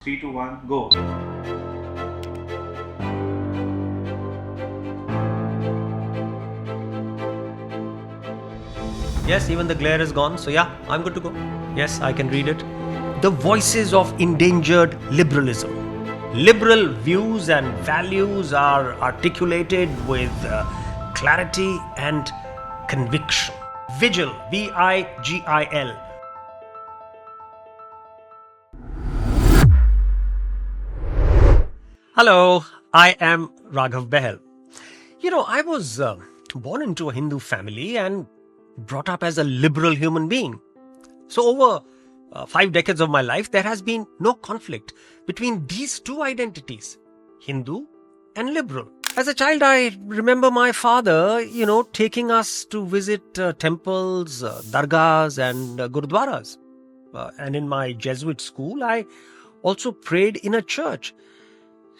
3, 2, 1, go. Yes, even the glare is gone. So yeah, I'm good to go. Yes, I can read it. The voices of endangered liberalism. Liberal views and values are articulated with clarity and conviction. VIGIL, VIGIL. Hello, I am Raghav Behel. I was born into a Hindu family and brought up as a liberal human being. So over 5 decades of my life, there has been no conflict between these two identities, Hindu and liberal. As a child, I remember my father, taking us to visit temples, dargahs and gurudwaras. And in my Jesuit school, I also prayed in a church.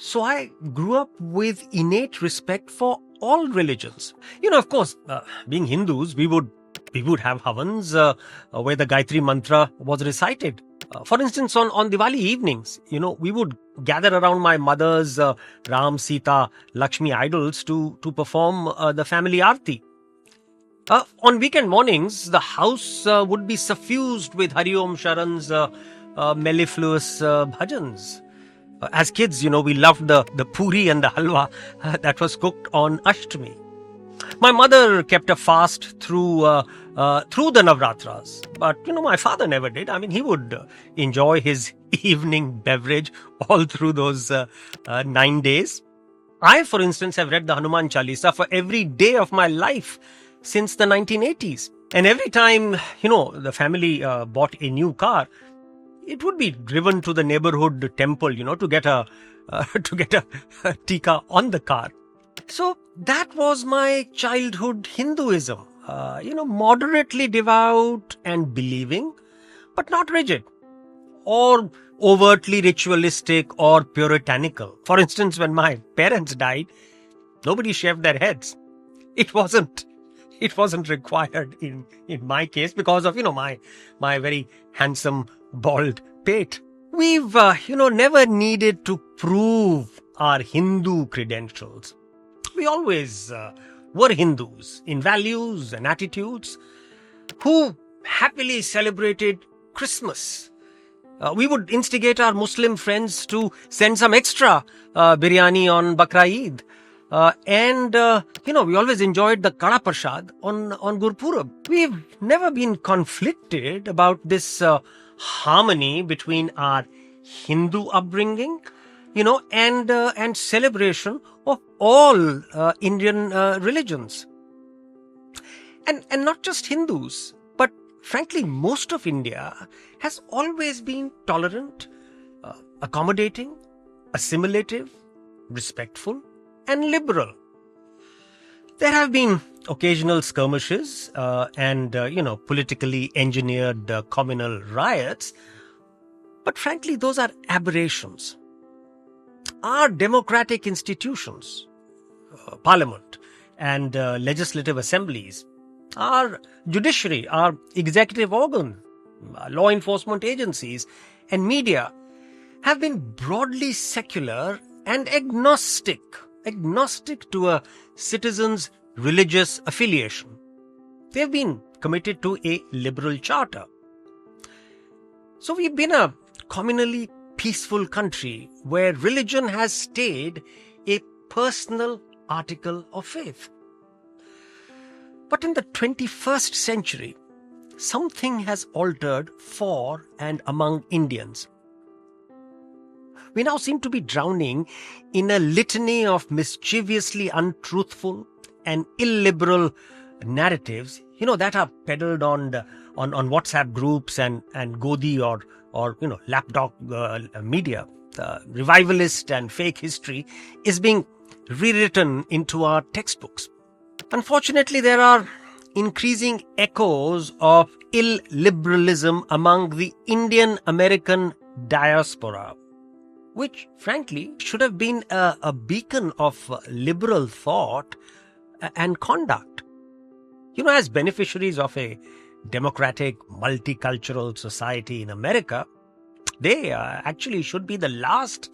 So I grew up with innate respect for all religions. Of course, being Hindus, we would have havans where the Gayatri mantra was recited. For instance, on Diwali evenings, we would gather around my mother's Ram, Sita, Lakshmi idols to perform the family aarti. On weekend mornings, the house would be suffused with Hari Om Sharan's mellifluous bhajans. As kids, we loved the puri and the halwa that was cooked on Ashtami. My mother kept a fast through the Navratras, but my father never did. I mean, he would enjoy his evening beverage all through those 9 days. I, for instance, have read the Hanuman Chalisa for every day of my life since the 1980s. And every time, the family bought a new car, it would be driven to the neighborhood temple, to get a tika on the car. So that was my childhood Hinduism. Moderately devout and believing, but not rigid or overtly ritualistic or puritanical. For instance, when my parents died, nobody shaved their heads. It wasn't required in my case because of my very handsome bald pate. We've never needed to prove our Hindu credentials. We always were Hindus in values and attitudes who happily celebrated Christmas. We would instigate our Muslim friends to send some extra biryani on Bakra Eid. And we always enjoyed the Kada Prasad on Gurpurab. We've never been conflicted about this harmony between our Hindu upbringing, and celebration of all Indian religions. And not just Hindus, but frankly, most of India has always been tolerant, accommodating, assimilative, respectful, and liberal. There have been occasional skirmishes and politically engineered communal riots, but frankly, those are aberrations. Our democratic institutions, parliament and legislative assemblies, our judiciary, our executive organ, law enforcement agencies, and media have been broadly secular and agnostic to a citizen's religious affiliation. They've been committed to a liberal charter. So we've been a communally peaceful country where religion has stayed a personal article of faith. But in the 21st century, something has altered for and among Indians. We now seem to be drowning in a litany of mischievously untruthful and illiberal narratives, that are peddled on WhatsApp groups and Godi or lapdog media. Revivalist and fake history is being rewritten into our textbooks. Unfortunately, there are increasing echoes of illiberalism among the Indian American diaspora, which frankly should have been a beacon of liberal thought and conduct. As beneficiaries of a democratic, multicultural society in America, They actually should be the last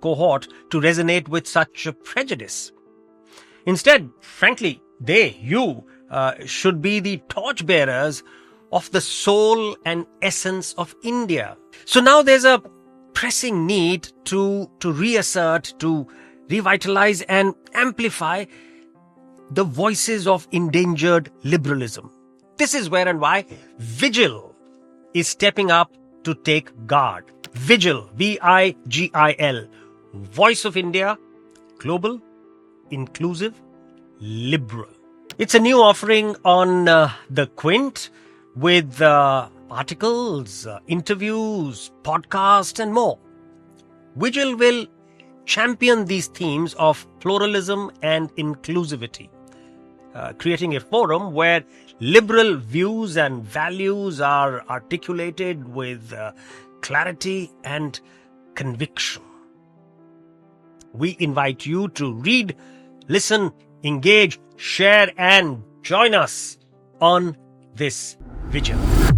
cohort to resonate with such a prejudice. Instead, frankly, you should be the torchbearers of the soul and essence of India. So now there's a pressing need to reassert, to revitalize and amplify the voices of endangered liberalism. This is where and why VIGIL is stepping up to take guard. VIGIL, VIGIL, Voice of India, global, inclusive, liberal. It's a new offering on the Quint with articles, interviews, podcasts, and more. VIGIL will champion these themes of pluralism and inclusivity, creating a forum where liberal views and values are articulated with clarity and conviction. We invite you to read, listen, engage, share, and join us on this VIGIL.